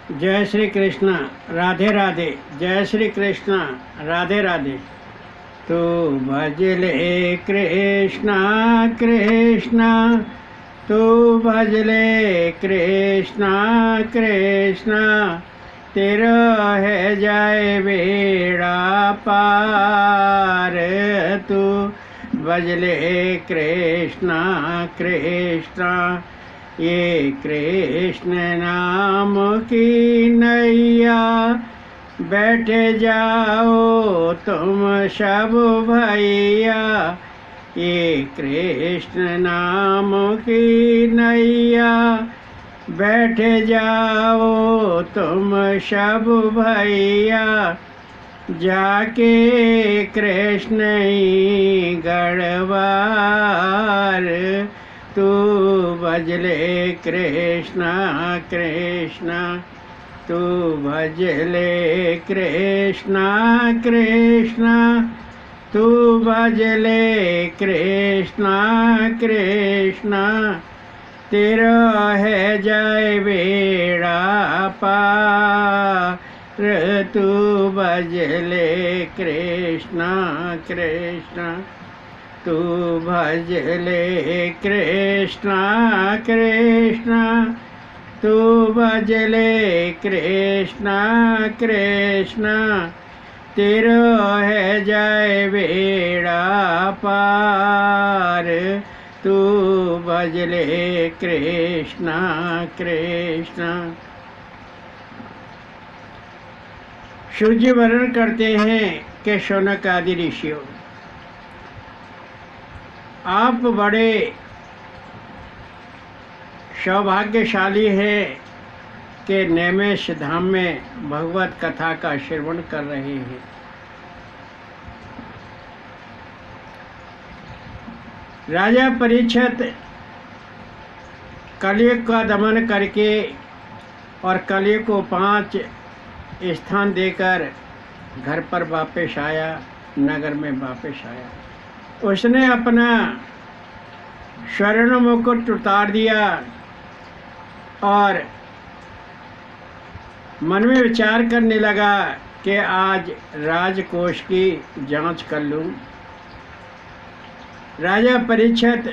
जय श्री कृष्ण। राधे राधे। जय श्री कृष्ण। राधे राधे। तू भजले कृष्णा कृष्णा, तू भजले कृष्णा कृष्णा, तेरा है जाए बेड़ा पार। तू भजले कृष्णा कृष्णा, ये कृष्ण नाम की नैया, बैठे जाओ तुम सब भैया। ये कृष्ण नाम की नैया, बैठे जाओ तुम सब भैया। जाके कृष्ण ही गढ़वार, तू भजले कृष्णा कृष्णा, तू भजले कृष्णा कृष्णा, तू भजले कृष्णा कृष्णा, तेरा है जाए बेड़ा पार। तू भजले कृष्णा कृष्णा, तू भजले कृष्णा कृष्णा, तू भजले कृष्णा कृष्णा, तेरा है जाए बेड़ा पार। तू भजले कृष्णा कृष्णा। सूर्य वर्णन करते हैं कि शौनक आदि ऋषियों, आप बड़े सौभाग्यशाली हैं कि नैमिष धाम में भगवत कथा का श्रवण कर रहे हैं। राजा परीक्षित कलयुग का दमन करके और कलयुग को 5 स्थान देकर घर पर वापस आया, नगर में वापस आया। उसने अपना स्वर्ण मुकुट उतार दिया और मन में विचार करने लगा कि आज राजकोष की जांच कर लूं। राजा परीक्षित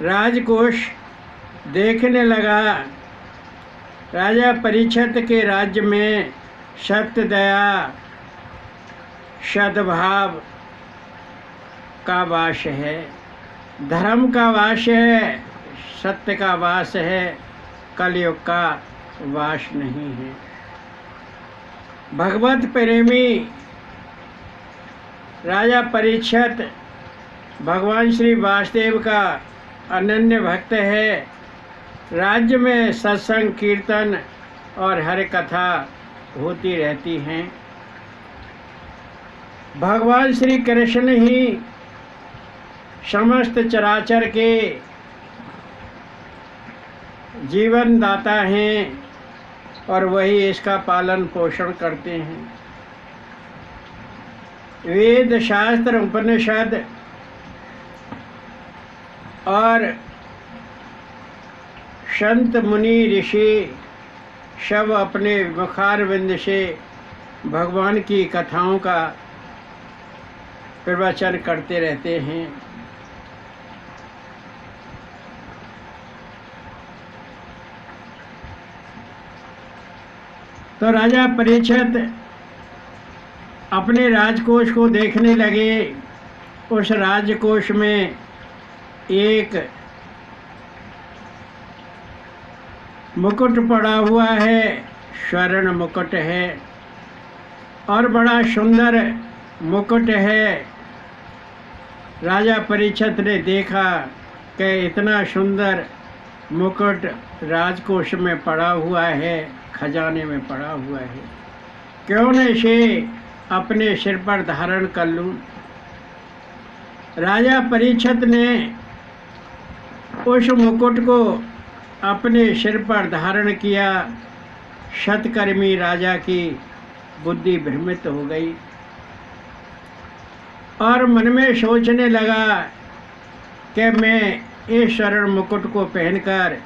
राजकोष देखने लगा। राजा परीक्षित के राज्य में सत्य, दया, सद्भाव का वास है, धर्म का वास है, सत्य का वास है, कलयुग का वास नहीं है। भगवत प्रेमी राजा परीक्षित भगवान श्री वासुदेव का अनन्य भक्त है। राज्य में सत्संग, कीर्तन और हरि कथा होती रहती हैं। भगवान श्री कृष्ण ही समस्त चराचर के जीवन दाता हैं और वही इसका पालन पोषण करते हैं। वेद, शास्त्र, उपनिषद और संत, मुनि, ऋषि सब अपने मुखारविंद से भगवान की कथाओं का प्रवचन करते रहते हैं। तो राजा परीक्षित अपने राजकोष को देखने लगे। उस राजकोष में एक मुकुट पड़ा हुआ है, स्वर्ण मुकुट है और बड़ा सुंदर मुकुट है। राजा परीक्षित ने देखा कि इतना सुंदर मुकुट राजकोष में पड़ा हुआ है, खजाने में पड़ा हुआ है, क्यों न इसे अपने सिर पर धारण कर लूं। राजा परीक्षित ने उस मुकुट को अपने सिर पर धारण किया। सत्कर्मी राजा की बुद्धि भ्रमित हो गई और मन में सोचने लगा कि मैं इस स्वर्ण मुकुट को पहनकर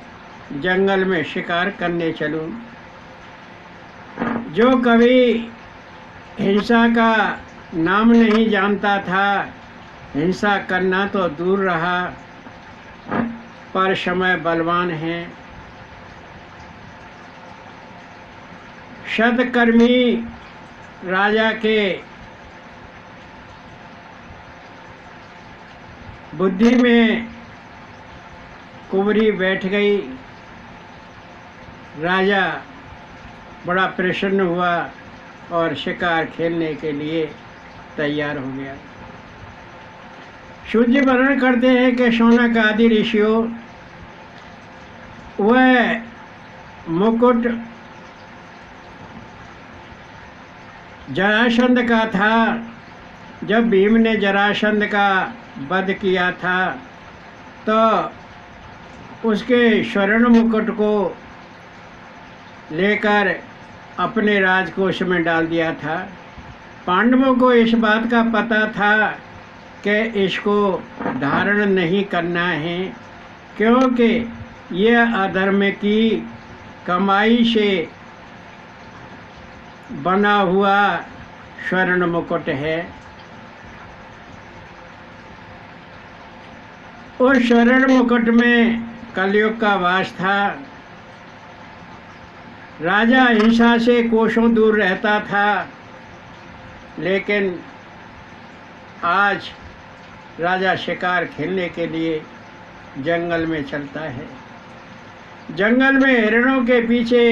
जंगल में शिकार करने चलूं। जो कभी हिंसा का नाम नहीं जानता था, हिंसा करना तो दूर रहा, पर समय बलवान है। सतकर्मी राजा के बुद्धि में कुंवरी बैठ गई। राजा बड़ा प्रसन्न हुआ और शिकार खेलने के लिए तैयार हो गया। सूर्य वर्णन करते हैं कि शौनक आदि ऋषियों, वह मुकुट जरासंध का था। जब भीम ने जरासंध का वध किया था तो उसके स्वर्ण मुकुट को लेकर अपने राजकोष में डाल दिया था। पांडवों को इस बात का पता था कि इसको धारण नहीं करना है, क्योंकि यह अधर्म की कमाई से बना हुआ स्वर्ण मुकुट है। उस स्वर्ण मुकुट में कलयुग का वास था। राजा हिंसा से कोसों दूर रहता था, लेकिन आज राजा शिकार खेलने के लिए जंगल में चलता है। जंगल में हिरणों के पीछे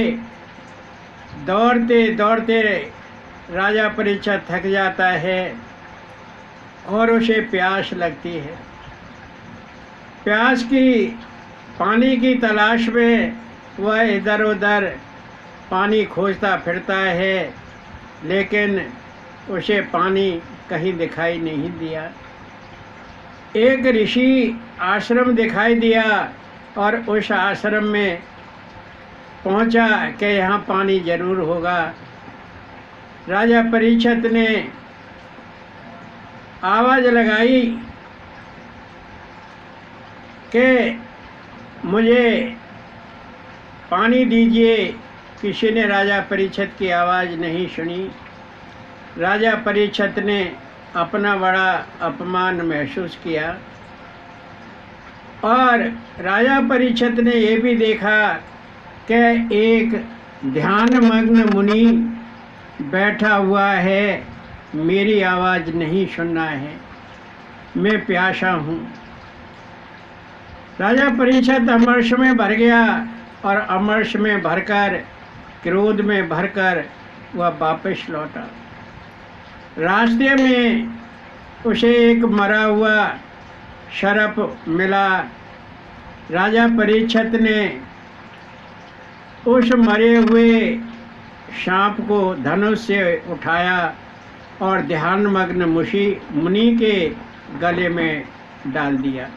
दौड़ते दौड़ते राजा परीक्षित थक जाता है और उसे प्यास लगती है। प्यास की पानी की तलाश में वह इधर उधर पानी खोजता फिरता है, लेकिन उसे पानी कहीं दिखाई नहीं दिया। एक ऋषि आश्रम दिखाई दिया और उस आश्रम में पहुंचा कि यहाँ पानी जरूर होगा। राजा परीक्षित ने आवाज़ लगाई कि मुझे पानी दीजिए। किसी ने राजा परीक्षित की आवाज़ नहीं सुनी। राजा परीक्षित ने अपना बड़ा अपमान महसूस किया और राजा परीक्षित ने ये भी देखा कि एक ध्यानमग्न मुनि बैठा हुआ है, मेरी आवाज़ नहीं सुनना है, मैं प्यासा हूँ। राजा परीक्षित अमर्ष में भर गया और अमर्ष में भरकर, क्रोध में भरकर वह वापस लौटा। रास्ते में उसे एक मरा हुआ सर्प मिला। राजा परीक्षित ने उस मरे हुए सांप को धनुष से उठाया और ध्यानमग्न मुनि के गले में डाल दिया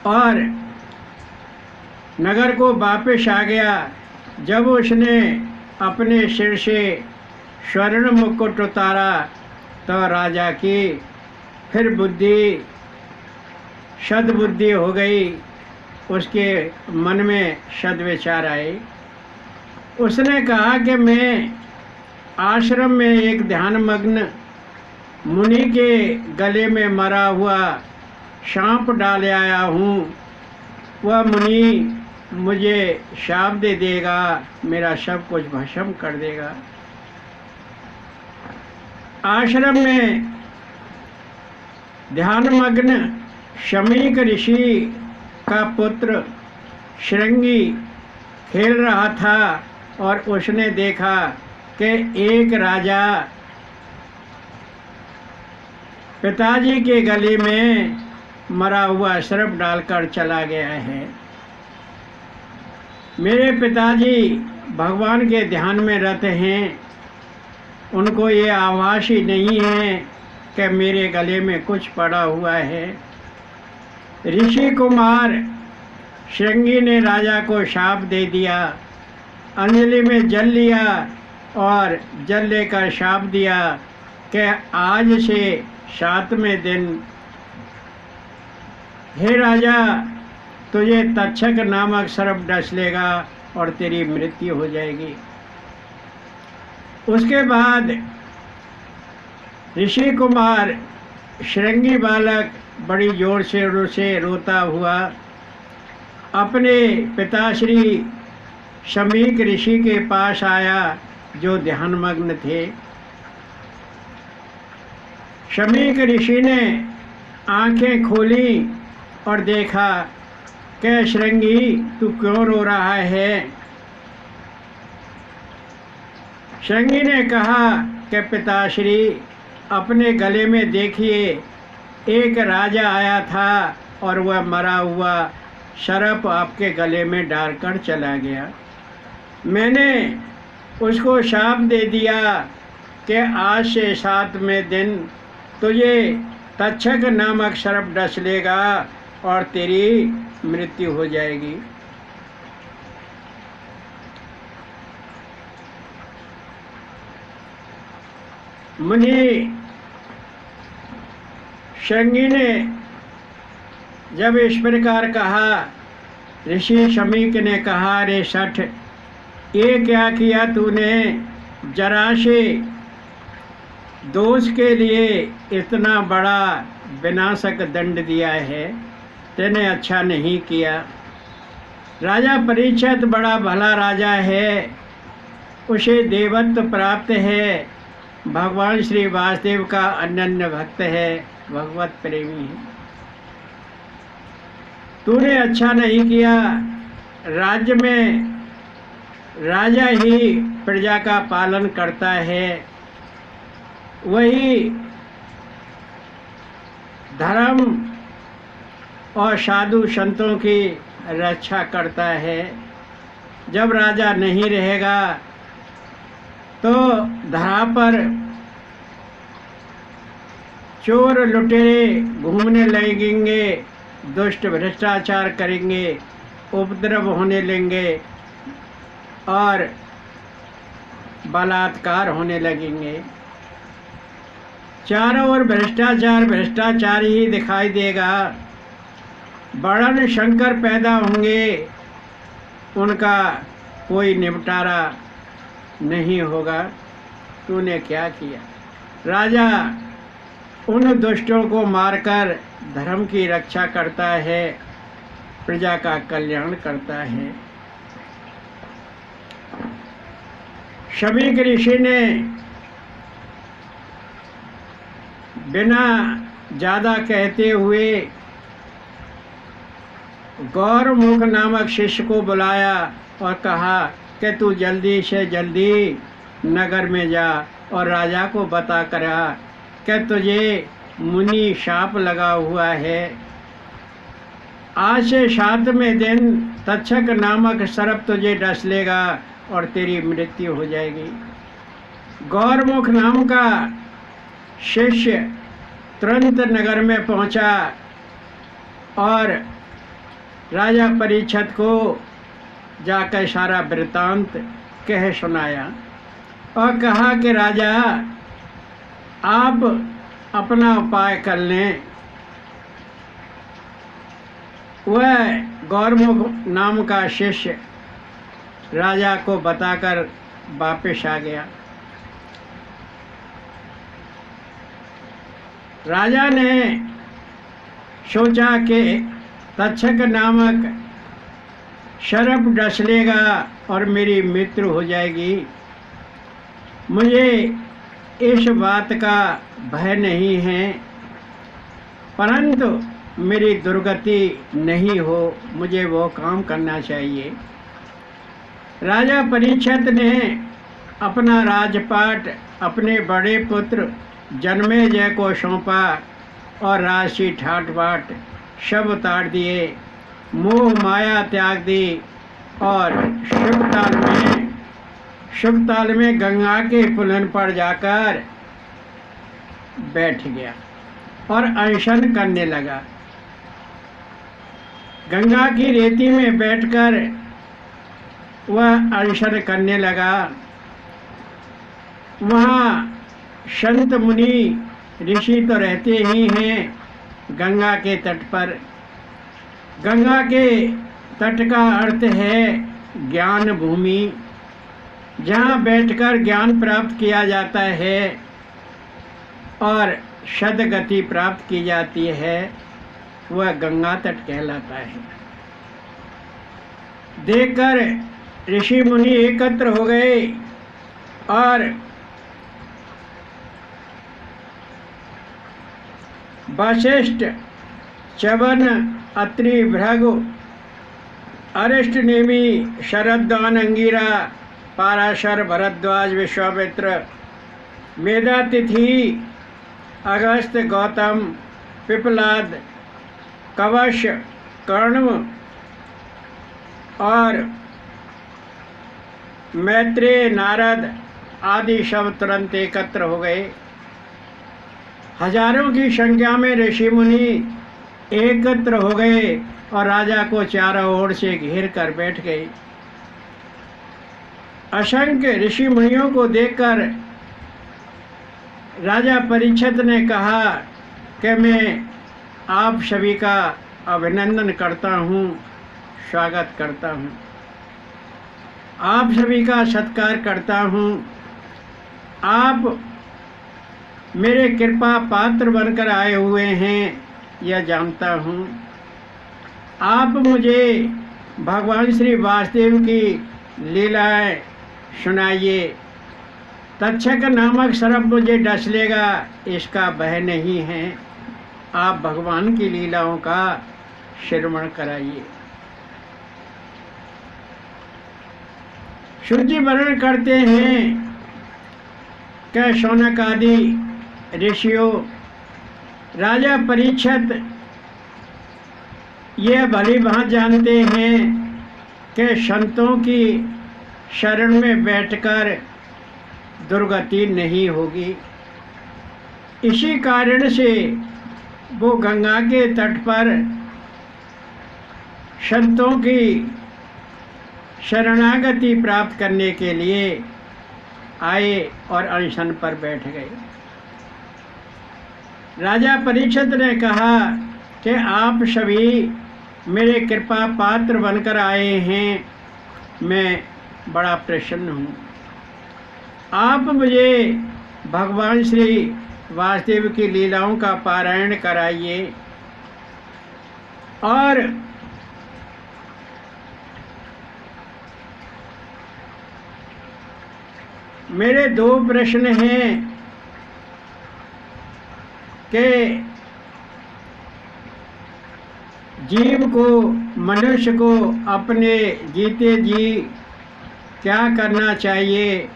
और नगर को वापस आ गया। जब उसने अपने सिर से स्वर्ण मुकुट उतारा तो राजा की फिर सद्बुद्धि हो गई। उसके मन में सद्विचार आए। उसने कहा कि मैं आश्रम में एक ध्यानमग्न मुनि के गले में मरा हुआ सांप डाल आया हूँ। वह मुनि मुझे शाप दे देगा, मेरा सब कुछ भस्म कर देगा। आश्रम में ध्यानमग्न शमीक ऋषि का पुत्र श्रृंगी खेल रहा था और उसने देखा कि एक राजा पिताजी के गले में मरा हुआ सर्प डालकर चला गया है। मेरे पिताजी भगवान के ध्यान में रत हैं, उनको ये आभास ही नहीं है कि मेरे गले में कुछ पड़ा हुआ है। ऋषि कुमार श्रृंगी ने राजा को शाप दे दिया। अंजलि में जल लिया और जल लेकर शाप दिया कि आज से 7वें दिन हे राजा, तुझे तक्षक नामक सर्प डस लेगा और तेरी मृत्यु हो जाएगी। उसके बाद ऋषि कुमार श्रृंगी बालक बड़ी जोर से रोता हुआ अपने पिताश्री शमीक ऋषि के पास आया जो ध्यानमग्न थे। शमीक ऋषि ने आंखें खोली और देखा कि श्रृंगी तू क्यों रो रहा है। श्रृंगी ने कहा कि पिताश्री अपने गले में देखिए एक राजा आया था और वह मरा हुआ सर्प आपके गले में डालकर चला गया। मैंने उसको शाप दे दिया कि आज से 7वें दिन तुझे तक्षक नामक सर्प डस लेगा और तेरी मृत्यु हो जाएगी। मुनि श्रृंगी ने जब इस प्रकार कहा, ऋषि शमीक ने कहा, रे सठ, ये क्या किया तूने? जरा से दोष के लिए इतना बड़ा विनाशक दंड दिया है, तेने अच्छा नहीं किया। राजा परीक्षित बड़ा भला राजा है, उसे देवत्व प्राप्त है, भगवान श्री वासुदेव का अनन्य भक्त है, भगवत प्रेमी है। तूने अच्छा नहीं किया। राज्य में राजा ही प्रजा का पालन करता है, वही धर्म और साधु संतों की रक्षा करता है। जब राजा नहीं रहेगा तो धरा पर चोर लुटेरे घूमने लगेंगे, दुष्ट भ्रष्टाचार करेंगे, उपद्रव होने लेंगे और बलात्कार होने लगेंगे। चारों ओर भ्रष्टाचार ही दिखाई देगा। बड़न शंकर पैदा होंगे, उनका कोई निपटारा नहीं होगा। तूने क्या किया? राजा उन दुष्टों को मारकर धर्म की रक्षा करता है, प्रजा का कल्याण करता है। शमीक ऋषि ने बिना ज़्यादा कहते हुए गौरमुख नामक शिष्य को बुलाया और कहा कि तू जल्दी से जल्दी नगर में जा और राजा को बता करा कि तुझे मुनि शाप लगा हुआ है। आज से 7वें दिन तक्षक नामक सर्प तुझे डस लेगा और तेरी मृत्यु हो जाएगी। गौरमुख नाम का शिष्य तुरंत नगर में पहुंचा और राजा परीक्षित को जाकर सारा वृत्तांत कह सुनाया और कहा कि राजा आप अपना उपाय कर लें। वह गौरमुख नाम का शिष्य राजा को बताकर वापस आ गया। राजा ने सोचा कि तक्षक नामक सर्प डस लेगा और मेरी मृत्यु हो जाएगी। मुझे इस बात का भय नहीं है, परंतु मेरी दुर्गति नहीं हो, मुझे वो काम करना चाहिए। राजा परीक्षित ने अपना राजपाट अपने बड़े पुत्र जन्मेजय को सौंपा और राशि ठाट बाट सब उतार दिए, मोह माया त्याग दी और शुभताल में गंगा के पुलन पर जाकर बैठ गया और अनशन करने लगा। गंगा की रेती में बैठकर वह अनशन करने लगा। वहाँ संत मुनि ऋषि तो रहते ही हैं गंगा के तट पर। गंगा के तट का अर्थ है ज्ञान भूमि। जहाँ बैठकर ज्ञान प्राप्त किया जाता है और सद्गति प्राप्त की जाती है, वह गंगा तट कहलाता है। देखकर ऋषि मुनि एकत्र हो गए और वशिष्ठ, च्यवन, अत्रि, भृगु, अरिष्ट नेमि, शरद्वान, अंगिरा, पाराशर, भरद्वाज, विश्वामित्र, मेधातिथि, अगस्त, गौतम, पिपलाद, कवश, कर्ण और मैत्रेय, नारद आदि सब तुरंत एकत्र हो गए। हजारों की संख्या में ऋषि मुनि एकत्र हो गए और राजा को चारों ओर से घेर कर बैठ गए। असंख्य ऋषि मुनियों को देखकर राजा परीक्षित ने कहा कि मैं आप सभी का अभिनंदन करता हूँ, स्वागत करता हूँ, आप सभी का सत्कार करता हूँ। आप मेरे कृपा पात्र बनकर आए हुए हैं, यह जानता हूँ। आप मुझे भगवान श्री वासुदेव की लीलाएं सुनाइए। तक्षक नामक सर्प मुझे डस लेगा, इसका भय नहीं है। आप भगवान की लीलाओं का श्रवण कराइए। सूची वर्णन करते हैं कि शौनक आदि ऋषियों, राजा परीक्षित ये भली भांति जानते हैं कि संतों की शरण में बैठकर दुर्गति नहीं होगी। इसी कारण से वो गंगा के तट पर संतों की शरणागति प्राप्त करने के लिए आए और अनशन पर बैठ गए। राजा परीक्षित ने कहा कि आप सभी मेरे कृपा पात्र बनकर आए हैं, मैं बड़ा प्रसन्न हूँ। आप मुझे भगवान श्री वासुदेव की लीलाओं का पारायण कराइए। और मेरे दो प्रश्न हैं कि जीव को, मनुष्य को अपने जीते जी क्या करना चाहिए,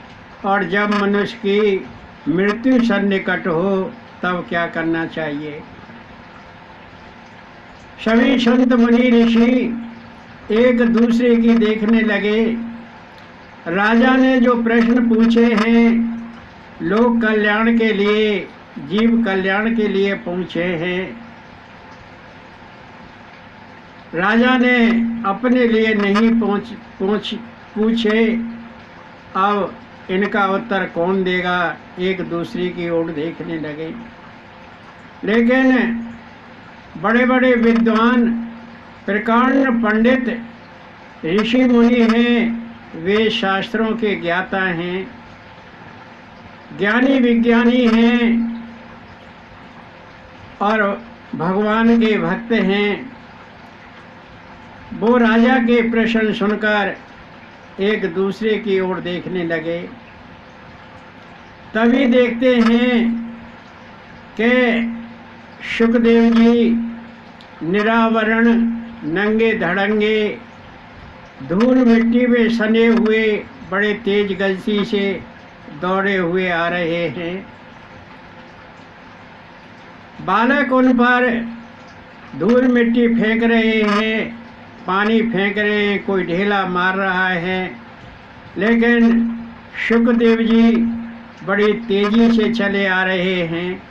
और जब मनुष्य की मृत्यु सन्निकट हो तब क्या करना चाहिए। सभी संत मुनि ऋषि एक दूसरे की देखने लगे। राजा ने जो प्रश्न पूछे हैं लोक कल्याण के लिए, जीव कल्याण के लिए पूछे हैं। राजा ने अपने लिए नहीं पूछे। अब इनका उत्तर कौन देगा, एक दूसरे की ओर देखने लगे। लेकिन बड़े बड़े विद्वान, प्रकांड पंडित ऋषि मुनि हैं, वे शास्त्रों के ज्ञाता हैं, ज्ञानी विज्ञानी हैं और भगवान के भक्त हैं। वो राजा के प्रश्न सुनकर एक दूसरे की ओर देखने लगे। तभी देखते हैं कि शुकदेव जी निरावरण, नंगे धड़ंगे, धूल मिट्टी में सने हुए बड़े तेज गति से दौड़े हुए आ रहे हैं। बालक उन पर धूल मिट्टी फेंक रहे हैं, पानी फेंक रहे हैं, कोई ढेला मार रहा है। लेकिन शुकदेव जी बड़ी तेजी से चले आ रहे हैं,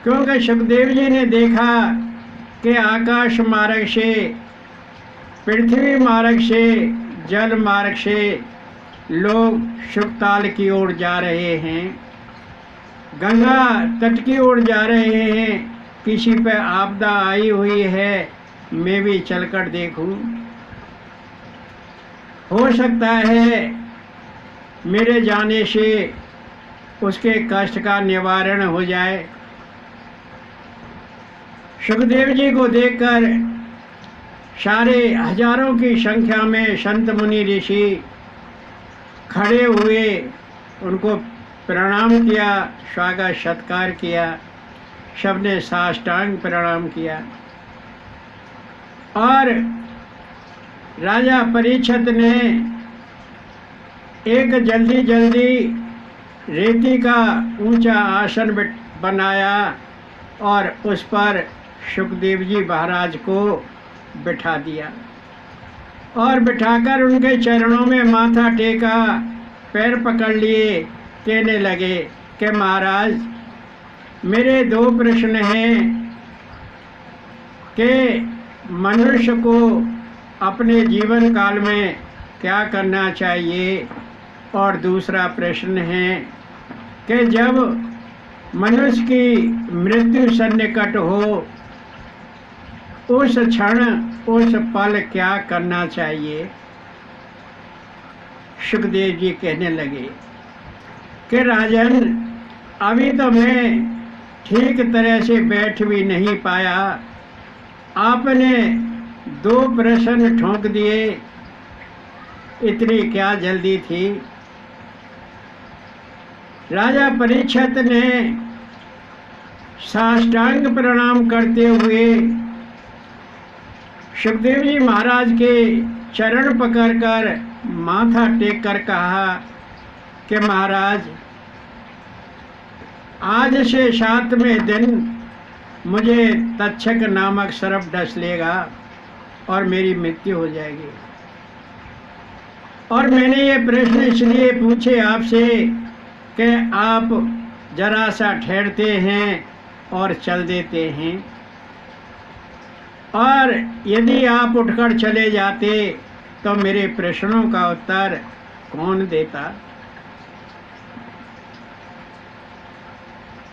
क्योंकि शुकदेव जी ने देखा कि आकाश मार्ग से, पृथ्वी मार्ग से, जल मार्ग से लोग शुकताल की ओर जा रहे हैं, गंगा तट की ओर जा रहे हैं। किसी पे आपदा आई हुई है, मैं भी चलकर देखूं। हो सकता है मेरे जाने से उसके कष्ट का निवारण हो जाए। सुखदेव जी को देखकर सारे हजारों की संख्या में संत मुनि ऋषि खड़े हुए, उनको प्रणाम किया, स्वागत सत्कार किया, सबने साष्टांग प्रणाम किया। और राजा परीक्षित ने एक जल्दी जल्दी रेती का ऊंचा आसन बनाया और उस पर सुखदेव जी महाराज को बिठा दिया और बिठाकर उनके चरणों में माथा टेका, पैर पकड़ लिए, कहने लगे कि महाराज, मेरे दो प्रश्न हैं कि मनुष्य को अपने जीवन काल में क्या करना चाहिए, और दूसरा प्रश्न है कि जब मनुष्य की मृत्यु सन्निकट हो उस क्षण उस पल क्या करना चाहिए। सुखदेव जी कहने लगे कि राजन, अभी तो मैं ठीक तरह से बैठ भी नहीं पाया, आपने दो प्रश्न ठोक दिए, इतनी क्या जल्दी थी। राजा परीक्षित ने साष्टांग प्रणाम करते हुए सुखदेव जी महाराज के चरण पकड़कर माथा टेक कर कहा कि महाराज, आज से 7वें दिन मुझे तक्षक नामक सर्प डस लेगा और मेरी मृत्यु हो जाएगी। और मैंने ये प्रश्न इसलिए पूछे आपसे कि आप जरा सा ठहरते हैं और चल देते हैं, और यदि आप उठकर चले जाते तो मेरे प्रश्नों का उत्तर कौन देता।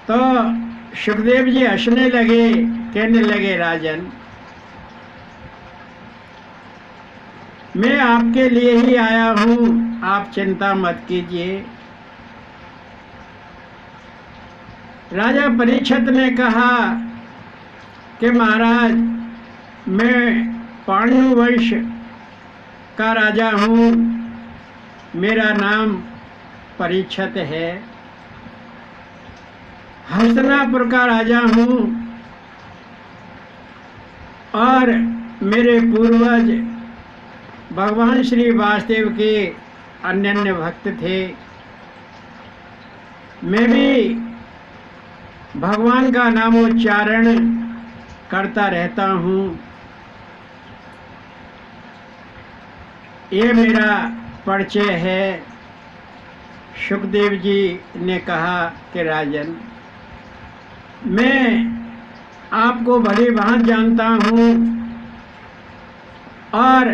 तो सुखदेव जी हंसने लगे, कहने लगे, राजन, मैं आपके लिए ही आया हूँ, आप चिंता मत कीजिए। राजा परीक्षित ने कहा कि महाराज, मैं पांडु वंश का राजा हूँ, मेरा नाम परीक्षित है, हस्तिनापुर का राजा हूँ, और मेरे पूर्वज भगवान श्री वासुदेव के अनन्य भक्त थे। मैं भी भगवान का नामोच्चारण करता रहता हूँ। ये मेरा परिचय है। सुखदेव जी ने कहा कि राजन, मैं आपको भली भांति जानता हूँ, और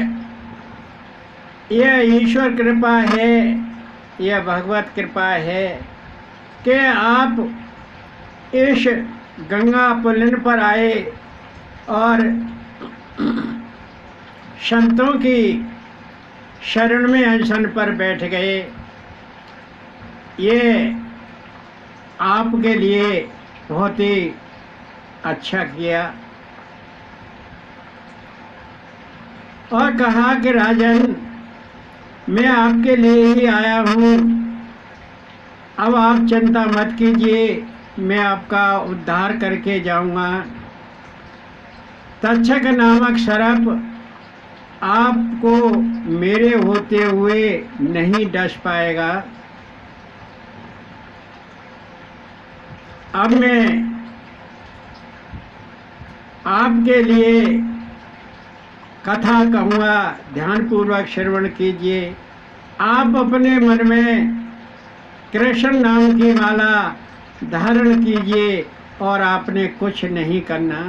यह ईश्वर कृपा है, यह भगवत कृपा है कि आप इस गंगा पुलिन पर आए और संतों की शरण में अनशन पर बैठ गए। ये आपके लिए बहुत ही अच्छा किया। और कहा कि राजन, मैं आपके लिए ही आया हूँ, अब आप चिंता मत कीजिए, मैं आपका उद्धार करके जाऊंगा। तक्षक नामक सर्प आपको मेरे होते हुए नहीं डस पाएगा। अब मैं आपके लिए कथा कहूँगा, ध्यानपूर्वक श्रवण कीजिए। आप अपने मन में कृष्ण नाम की माला धारण कीजिए और आपने कुछ नहीं करना।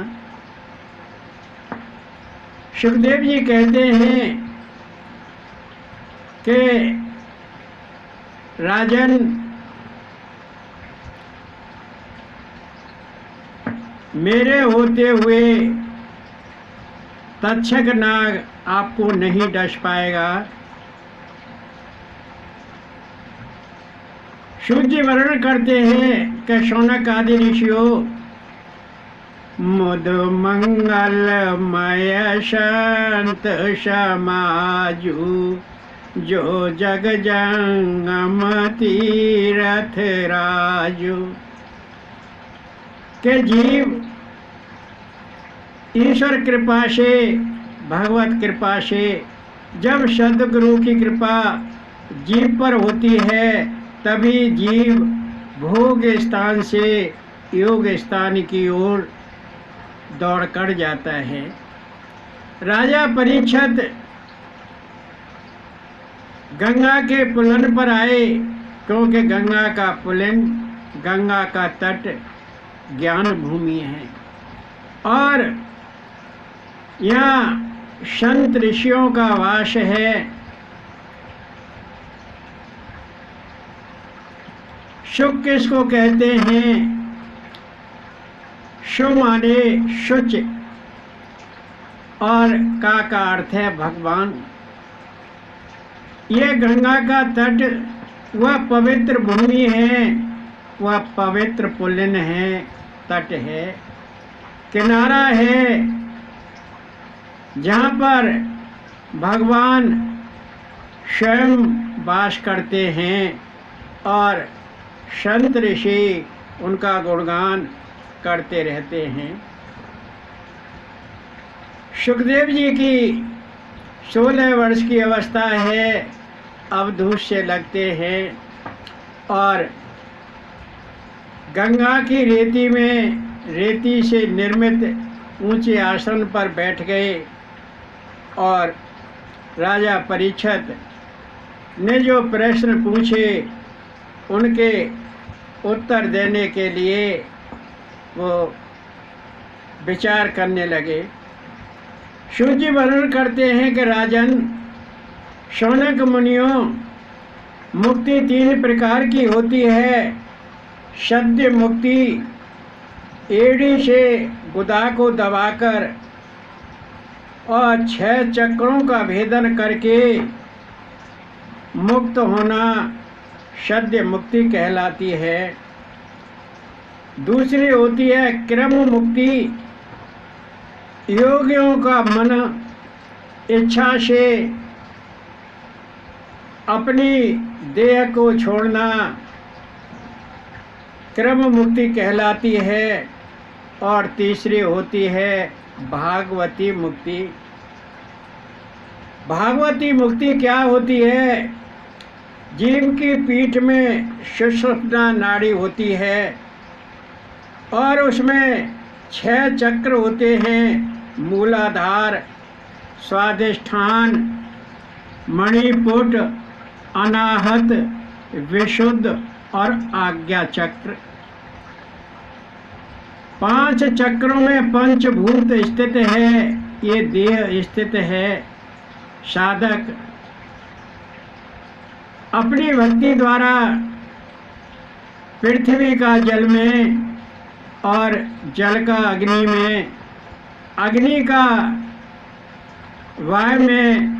सुखदेव जी कहते हैं कि राजन, मेरे होते हुए तक्षक नाग आपको नहीं डस पाएगा। सूत जी वर्णन करते हैं कि शौनक आदि ऋषियों मुद मंगलमय संत समाजु जो जग जंगम तीरथ राजु के जीव ईश्वर कृपा से, भगवत कृपा से, जब सद्गुरु की कृपा जीव पर होती है तभी जीव भोग स्थान से योग स्थान की ओर दौड़ कर जाता है। राजा परीक्षित गंगा के पुलन पर आए, क्योंकि गंगा का पुलन, गंगा का तट ज्ञान भूमि है और यहाँ संत ऋषियों का वास है। शुक किसको कहते हैं? शु माने शुच और का अर्थ है भगवान। यह गंगा का तट वह पवित्र भूमि है, वह पवित्र पुलिन है, तट है, किनारा है, जहाँ पर भगवान स्वयं वास करते हैं और संत ऋषि उनका गुणगान करते रहते हैं। सुखदेव जी की 16 वर्ष की अवस्था है, अवधूत से लगते हैं और गंगा की रेती से निर्मित ऊंचे आसन पर बैठ गए और राजा परीक्षित ने जो प्रश्न पूछे उनके उत्तर देने के लिए वो विचार करने लगे। सूत जी वर्णन करते हैं कि राजन, शौनक मुनियों, मुक्ति 3 प्रकार की होती है। सद्य मुक्ति, एड़ी से गुदा को दबाकर और 6 चक्रों का भेदन करके मुक्त होना सद्य मुक्ति कहलाती है। दूसरी होती है क्रम मुक्ति, योगियों का मन इच्छा से अपनी देह को छोड़ना क्रम मुक्ति कहलाती है। और तीसरी होती है भागवती मुक्ति। भागवती मुक्ति क्या होती है? जीव की पीठ में सुषुप्ना नाड़ी होती है और उसमें 6 चक्र होते हैं, मूलाधार, स्वाधिष्ठान, मणिपुट, अनाहत, विशुद्ध और आज्ञा चक्र। 5 चक्रों में पंचभूत स्थित है, ये देह स्थित है। साधक अपनी भक्ति द्वारा पृथ्वी का जल में और जल का अग्नि में, अग्नि का वायु में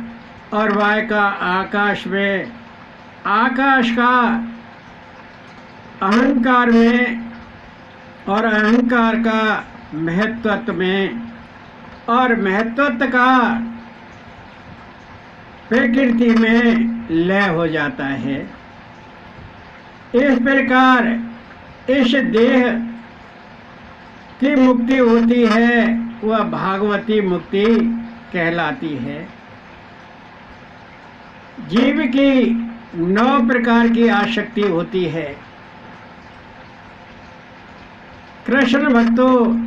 और वायु का आकाश में, आकाश का अहंकार में और अहंकार का महत्त्व में और महत्त्व का प्रकृति में लय हो जाता है। इस प्रकार इस देह की मुक्ति होती है, वह भागवती मुक्ति कहलाती है। जीव की 9 प्रकार की आसक्ति होती है। कृष्ण भक्तों,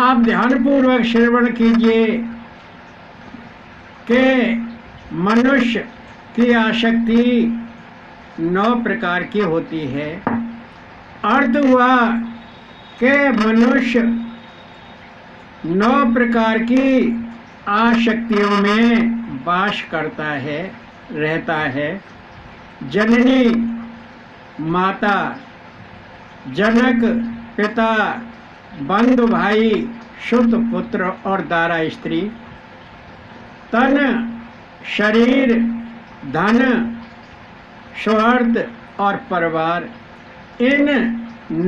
आप ध्यानपूर्वक श्रवण कीजिए कि मनुष्य की आसक्ति 9 प्रकार की होती है। अर्थ हुआ कि मनुष्य 9 प्रकार की आसक्तियों में वास करता है, रहता है। जननी माता, जनक पिता, बंधु भाई, सुत पुत्र और दारा स्त्री, तन शरीर, धन स्वार्थ और परिवार, इन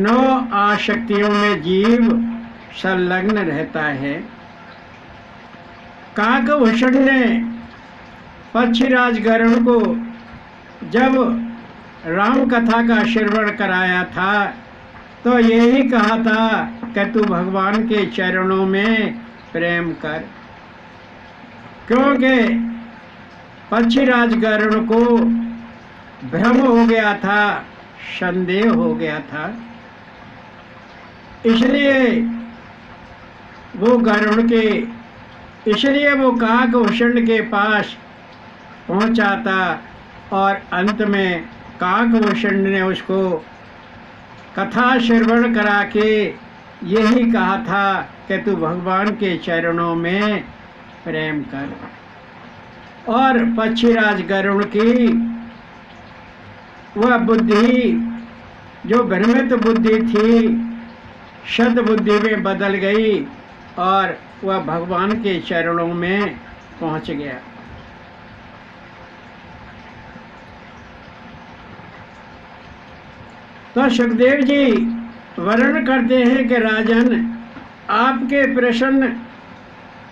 9 आसक्तियों में जीव संलग्न रहता है। काकभूषण ने पक्षीराज गरुड़ को जब राम कथा का श्रवण कराया था तो यही कहा था कि तू भगवान के चरणों में प्रेम कर, क्योंकि पक्षीराज गरुड़ को भ्रम हो गया था, संदेह हो गया था। इसलिए वो काकभूषण के पास पहुंचा था और अंत में काकभूषण ने उसको कथा श्रवण करा के यही कहा था कि तू भगवान के चरणों में प्रेम कर। और पक्षीराज गरुड़ की वह बुद्धि जो भ्रमित बुद्धि थी सद बुद्धि में बदल गई और वह भगवान के चरणों में पहुंच गया। तो सुखदेव जी वर्णन करते हैं कि राजन, आपके प्रश्न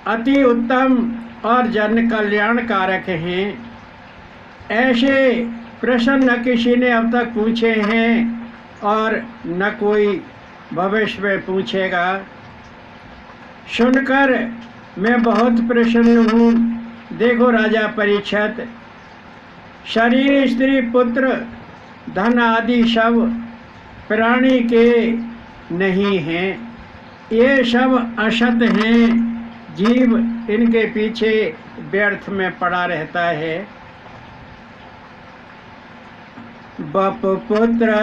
अति उत्तम और जन कल्याणकारक हैं। ऐसे प्रश्न न किसी ने अब तक पूछे हैं और न कोई भविष्य में पूछेगा। सुनकर मैं बहुत प्रसन्न हूँ। देखो राजा परीक्षित, शरीर, स्त्री, पुत्र, धन आदि सब प्राणी के नहीं हैं, ये सब असत हैं। जीव इनके पीछे व्यर्थ में पड़ा रहता है। बप पुत्र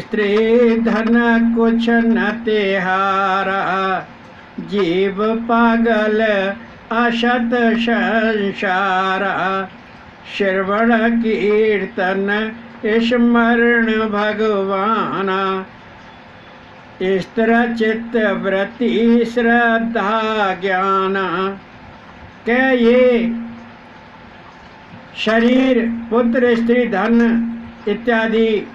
स्त्री धन कुछ न तेहारा, जीव पागल असत संसारा। श्रवण कीर्तन स्मरण भगवाना, स्त्र चित्त वृत्ति श्रद्धा ज्ञाना। क्या ये शरीर, पुत्र, स्त्री, धन इत्यादि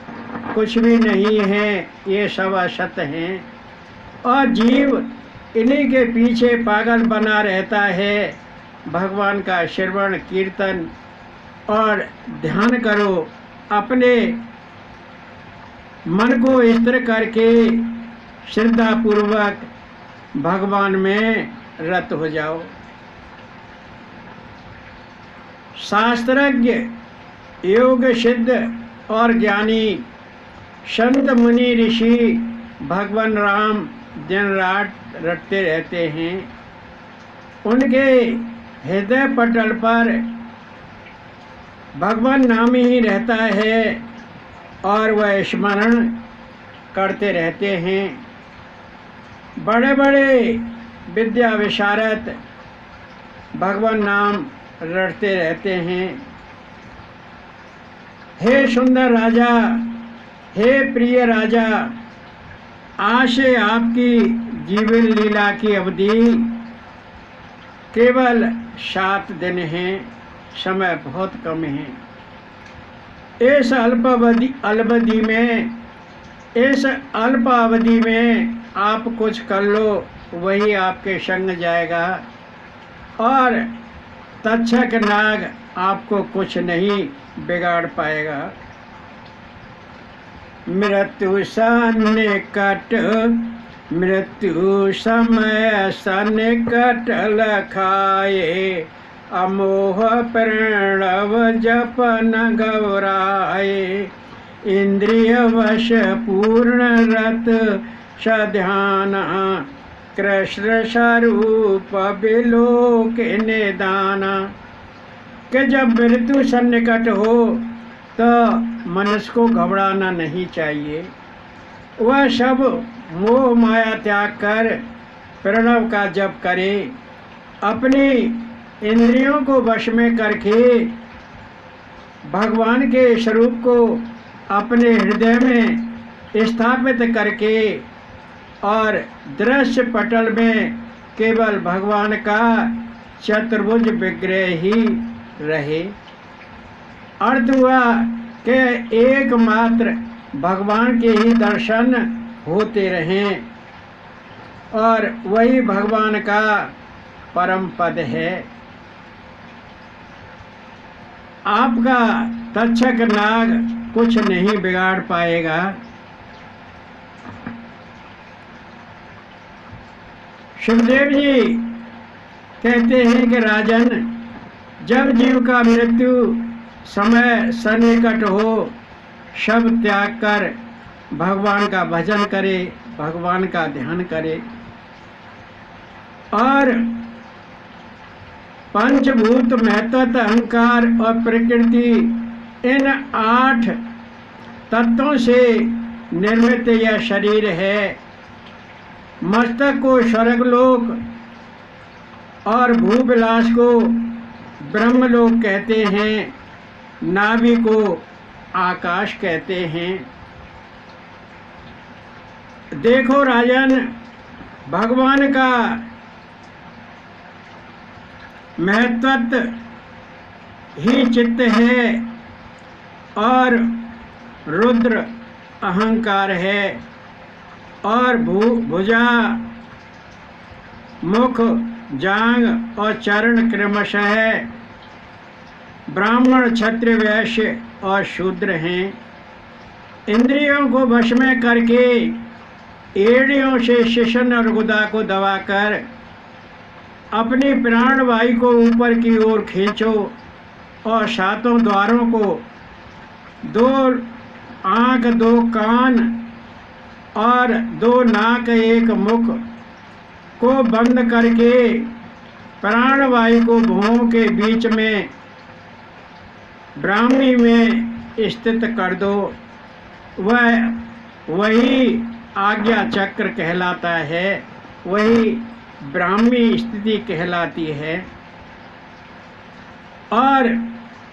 कुछ भी नहीं है, ये सब असत हैं और जीव इन्हीं के पीछे पागल बना रहता है। भगवान का श्रवण कीर्तन और ध्यान करो, अपने मन को स्थिर करके श्रद्धा पूर्वक भगवान में रत हो जाओ। शास्त्रज्ञ, योग सिद्ध और ज्ञानी संत मुनि ऋषि भगवान राम दिन रात रटते रहते हैं। उनके हृदय पटल पर भगवान नाम ही रहता है और वह स्मरण करते रहते हैं। बड़े बड़े विद्या विशारद भगवान नाम रटते रहते हैं। हे सुंदर राजा, हे प्रिय राजा, आज से आपकी जीवन लीला की अवधि केवल 7 दिन है, समय बहुत कम है। इस अल्प अवधि में आप कुछ कर लो, वही आपके संग जाएगा और तक्षक नाग आपको कुछ नहीं बिगाड़ पाएगा। मृत्यु सन्निकट, मृत्यु समय सन्निकट लखाए, अमोह प्रणव जपन गौराए। इंद्रिय वश पूर्ण रत सध्याना, कृष्ण स्वरूप विलोक निदाना। कि जब मृत्यु सन्निकट हो तो मनुष्य को घबराना नहीं चाहिए। वह सब मोह माया त्याग कर प्रणव का जप करे, अपनी इंद्रियों को वश में करके भगवान के स्वरूप को अपने हृदय में स्थापित करके और दृश्य पटल में केवल भगवान का चतुर्भुज विग्रह ही रहे। अर्थ हुआ कि एकमात्र भगवान के ही दर्शन होते रहें और वही भगवान का परम पद है। आपका तक्षक नाग कुछ नहीं बिगाड़ पाएगा। सुखदेव जी कहते हैं कि राजन, जब जीव का मृत्यु समय सन्निकट हो, सब त्याग कर भगवान का भजन करे, भगवान का ध्यान करे और पंचभूत महत्व, अहंकार और प्रकृति, इन 8 तत्वों से निर्मित यह शरीर है। मस्तक को स्वर्गलोक और भूविलास को ब्रह्मलोक कहते हैं, नाभि को आकाश कहते हैं। देखो राजन, भगवान का महत्व ही चित्त है और रुद्र अहंकार है और भुजा, मुख, जांग और चरण क्रमशः है। ब्राह्मण, क्षत्रिय, वैश्य और शूद्र हैं। इंद्रियों को वश में करके एड़ियों से शिशन और गुदा को दबाकर अपनी प्राणवायु को ऊपर की ओर खींचो और 7 द्वारों को, 2 आँख, 2 कान और 2 नाक, 1 मुख को बंद करके प्राणवायु को भुवों के बीच में ब्राह्मी में स्थित कर दो। वही आज्ञा चक्र कहलाता है, वही ब्राह्मी स्थिति कहलाती है। और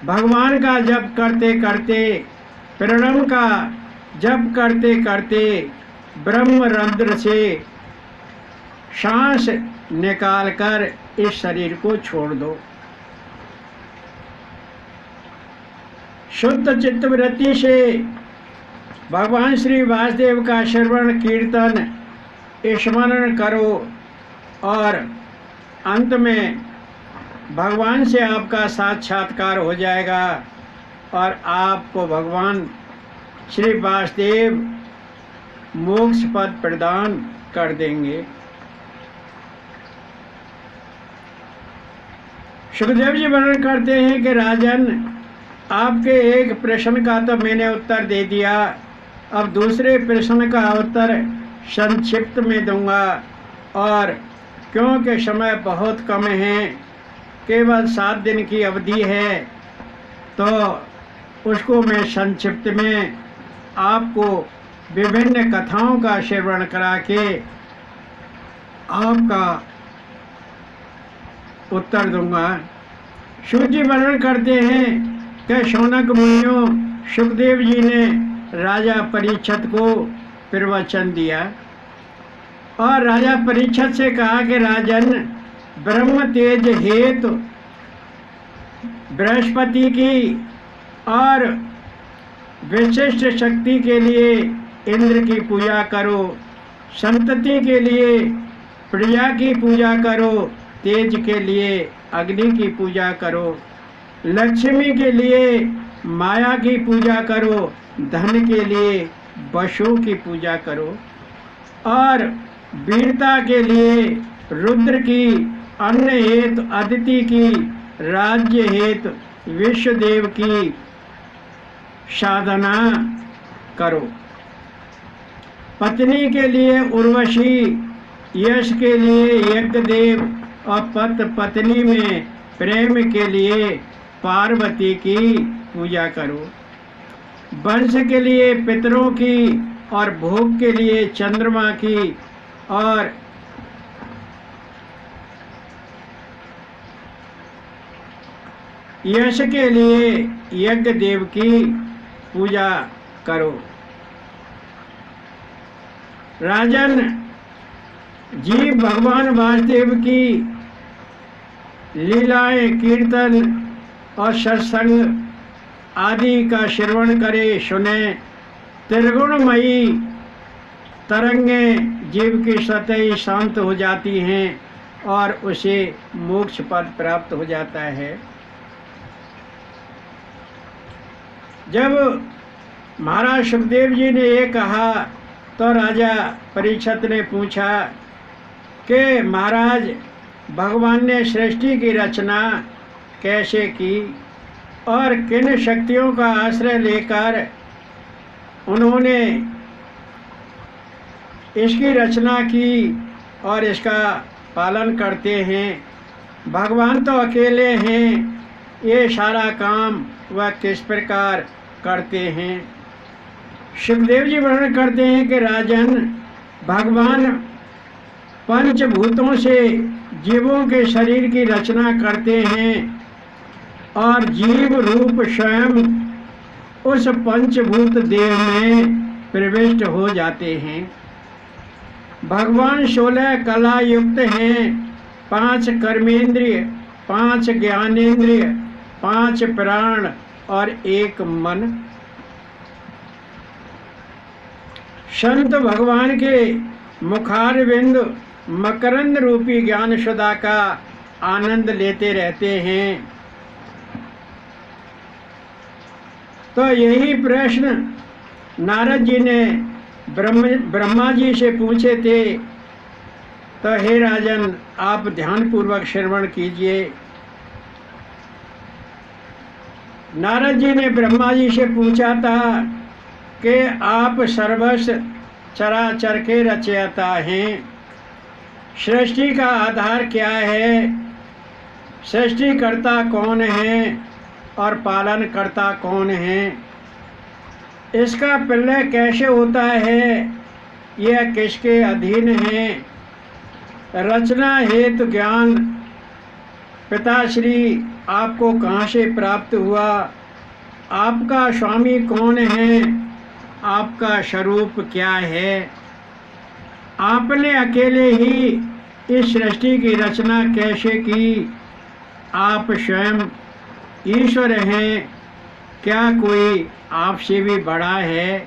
भगवान का जप करते करते, प्रणव का जप करते करते ब्रह्म रंध्र से सांस निकालकर इस शरीर को छोड़ दो। शुद्ध चित्त वृत्ति से भगवान श्री वासुदेव का श्रवण कीर्तन स्मरण करो और अंत में भगवान से आपका साक्षात्कार हो जाएगा और आपको भगवान श्री वासुदेव मोक्ष पद प्रदान कर देंगे। सुखदेव जी वर्णन करते हैं कि राजन, आपके एक प्रश्न का तो मैंने उत्तर दे दिया, अब दूसरे प्रश्न का उत्तर संक्षिप्त में दूंगा और क्योंकि समय बहुत कम है, केवल 7 दिन की अवधि है, तो उसको मैं संक्षिप्त में आपको विभिन्न कथाओं का श्रवण करा के आपका उत्तर दूंगा। शुक जी वर्णन करते हैं कि शौनक मुनियों, सुखदेव जी ने राजा परीक्षित को प्रवचन दिया और राजा परीक्षित से कहा कि राजन, ब्रह्म तेज हेतु बृहस्पति की और विशिष्ट शक्ति के लिए इंद्र की पूजा करो, संतति के लिए प्रिया की पूजा करो, तेज के लिए अग्नि की पूजा करो, लक्ष्मी के लिए माया की पूजा करो, धन के लिए वसु की पूजा करो और वीरता के लिए रुद्र की, अन्न हेतु अदिति की, राज्य हेतु विश्वदेव की साधना करो। पत्नी के लिए उर्वशी, यश के लिए यज्ञदेव और पत्नी में प्रेम के लिए पार्वती की पूजा करो। वंश के लिए पितरों की और भोग के लिए चंद्रमा की और यश के लिए यज्ञ देव की पूजा करो। राजन, जीव भगवान वासुदेव की लीलाएं, कीर्तन और सत्संग आदि का श्रवण करे सुने, त्रिगुणमयी तरंगें जीव की स्वतः ही शांत हो जाती हैं और उसे मोक्ष पद प्राप्त हो जाता है। जब महाराज सुखदेव जी ने ये कहा तो राजा परीक्षित ने पूछा कि महाराज, भगवान ने सृष्टि की रचना कैसे की और किन शक्तियों का आश्रय लेकर उन्होंने इसकी रचना की और इसका पालन करते हैं? भगवान तो अकेले हैं, ये सारा काम वह किस प्रकार करते हैं? सुखदेव जी वर्णन करते हैं कि राजन, भगवान पंचभूतों से जीवों के शरीर की रचना करते हैं और जीव रूप स्वयं उस पंचभूत देह में प्रविष्ट हो जाते हैं। भगवान 16 कला युक्त हैं, 5 कर्मेंद्रिय, 5 ज्ञानेंद्रिय, 5 प्राण और 1 मन। संत भगवान के मुखारविंद मकरंद रूपी ज्ञान सुधा का आनंद लेते रहते हैं। तो यही प्रश्न नारद जी ने ब्रह्मा जी से पूछे थे। तो हे राजन, आप ध्यानपूर्वक श्रवण कीजिए। नारद जी ने ब्रह्मा जी से पूछा था कि आप सर्वस्व चराचर के रचयिता हैं, सृष्टि का आधार क्या है, सृष्टिकर्ता कौन है और पालन करता कौन है, इसका प्रलय कैसे होता है, यह किसके अधीन है, रचना हेतु ज्ञान पिताश्री आपको कहाँ से प्राप्त हुआ, आपका स्वामी कौन है, आपका स्वरूप क्या है, आपने अकेले ही इस सृष्टि की रचना कैसे की, आप स्वयं ईश्वर हैं, क्या कोई आपसे भी बड़ा है,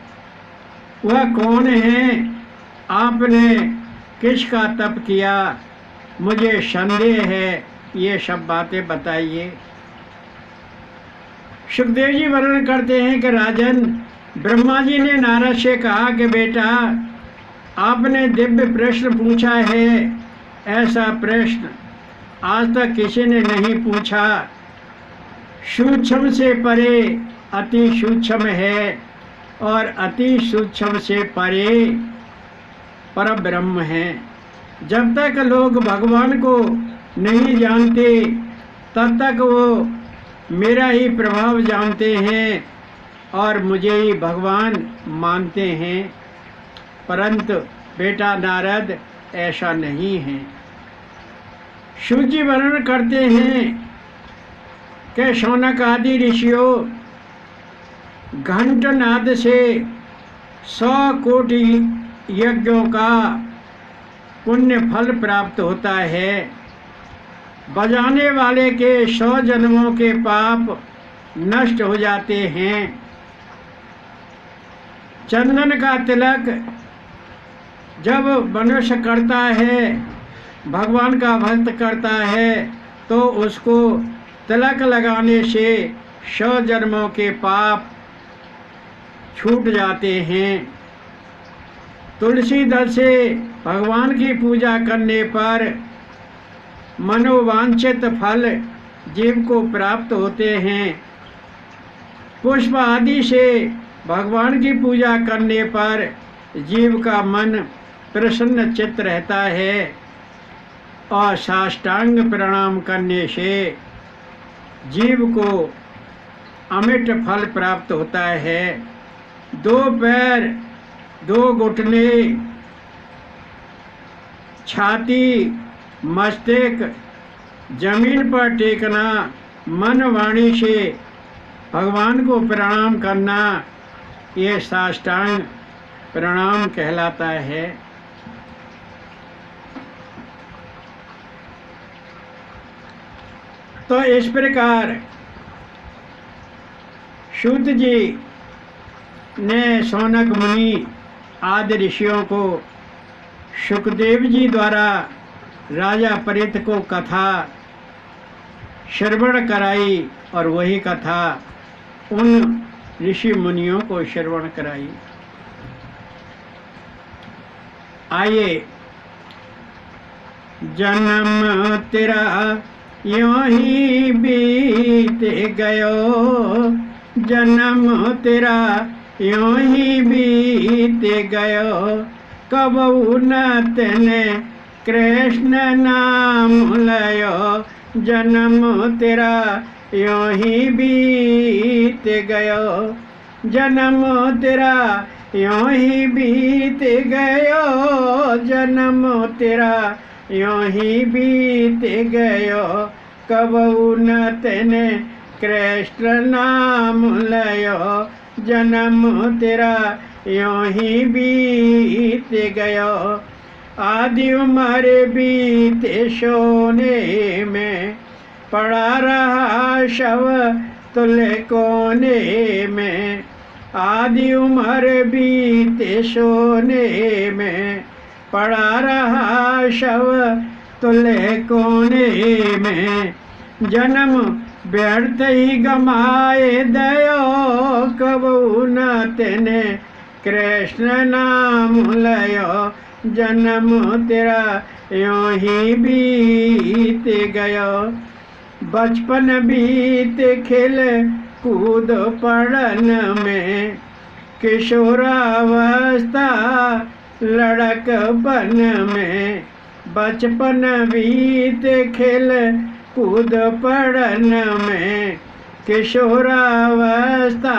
वह कौन है, आपने किसका तप किया, मुझे संदेह है, ये सब बातें बताइए। सुखदेव जी वर्णन करते हैं कि राजन, ब्रह्मा जी ने नारद से कहा कि बेटा, आपने दिव्य प्रश्न पूछा है, ऐसा प्रश्न आज तक किसी ने नहीं पूछा। सूक्ष्म से परे अति सूक्ष्म है और अति सूक्ष्म से परे पर ब्रह्म है। जब तक लोग भगवान को नहीं जानते तब तक वो मेरा ही प्रभाव जानते हैं और मुझे ही भगवान मानते हैं, परंतु बेटा नारद ऐसा नहीं है। सूत जी वर्णन करते हैं कि शौनक आदि ऋषियों घंटनाद से 100 कोटि यज्ञों का पुण्य फल प्राप्त होता है। बजाने वाले के 100 जन्मों के पाप नष्ट हो जाते हैं। चंदन का तिलक जब मनुष्य करता है, भगवान का भक्त करता है, तो उसको तिलक लगाने से 100 जन्मों के पाप छूट जाते हैं। तुलसी दल से भगवान की पूजा करने पर मनोवांछित फल जीव को प्राप्त होते हैं। पुष्प आदि से भगवान की पूजा करने पर जीव का मन प्रसन्न चित्त रहता है और साष्टांग प्रणाम करने से जीव को अमिट फल प्राप्त होता है। 2 पैर, 2 घुटने, छाती, मस्तक जमीन पर टेकना, मन वाणी से भगवान को प्रणाम करना, ये साष्टांग प्रणाम कहलाता है। तो इस प्रकार सूत जी ने शौनक मुनि आदि ऋषियों को सुखदेव जी द्वारा राजा परीत को कथा श्रवण कराई और वही कथा उन ऋषि मुनियों को श्रवण कराई। आइए, जन्म तेरा यूं ही बीत गयो, जन्म तेरा यूं ही बीत गयो, कबहू न तेने कृष्ण नाम लयो, जन्म तेरा यूं ही बीत गयो, जन्म तेरा यूं ही बीत गयो, जन्म तेरा यूं ही बीत गयो, कबहू न तेने कृष्ण नाम लयो, जन्म तेरा यूं ही बीत गयो। आदि उम्र बीते सोने में, पड़ा रहा शव तुले कोने में, आदि उम्र बीते सोने में, पड़ा रहा शव तुले कोने में, जन्म व्यर्थ ही गमाए दयो, कबहू न तेने कृष्ण नाम लयो, जन्म तेरा यूं ही बीत गयो। बचपन बीत खेल कूद पड़न में, किशोरावस्था लड़कपन में, बचपन बीत खेल कूद पड़न में, किशोरावस्था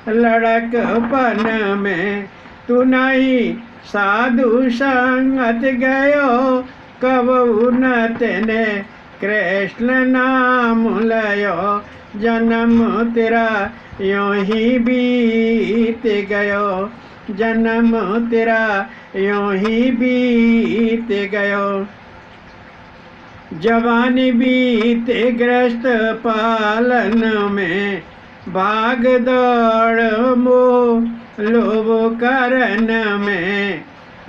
लड़कपन में, तू नहीं साधु संगत गयो, कबहू न तेने कृष्ण नाम लयो, जन्म तेरा यूं ही बीत गयो, जन्म तेरा यूं ही बीत गयो। जवानी बीते ग्रस्त पालन में, भाग दौड़ मोह लोभ करन में,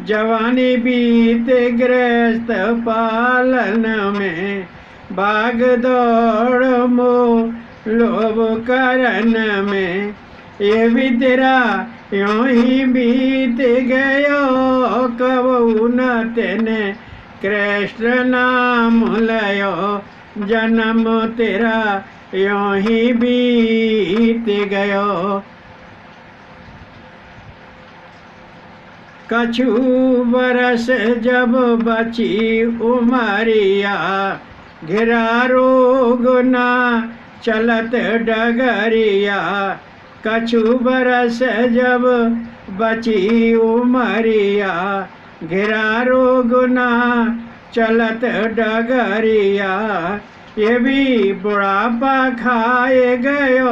जवानी बीते ग्रस्त पालन में, भाग दौड़ मोह लोभ करन में, ये भी तेरा यूं ही बीत गयो, कबहू न तेने कृष्ण नाम लयो, जन्म तेरा यूं ही बीत गयो। कछु बरस जब बची उमरिया, घिरा रोग ना चलत डगरिया, कछु बरस जब बची उमरिया, घिरा रोग ना चलत डगरिया, ये भी बुढ़ापा खाए गयो,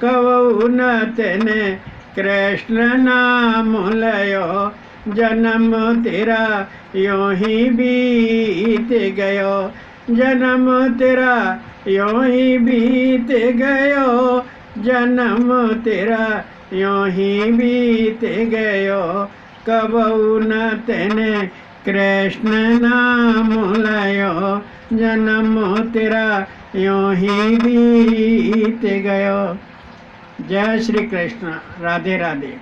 कबहू न तेने कृष्ण नाम लयो, जन्म तेरा यूं ही बीत गयो, जन्म तेरा यूं ही बीत गयो, जन्म तेरा यूं ही बीत गयो, कबहू न तेने कृष्ण नाम लयो, जन्म तेरा यूं ही बीत गयो। जय श्री कृष्ण। राधे राधे।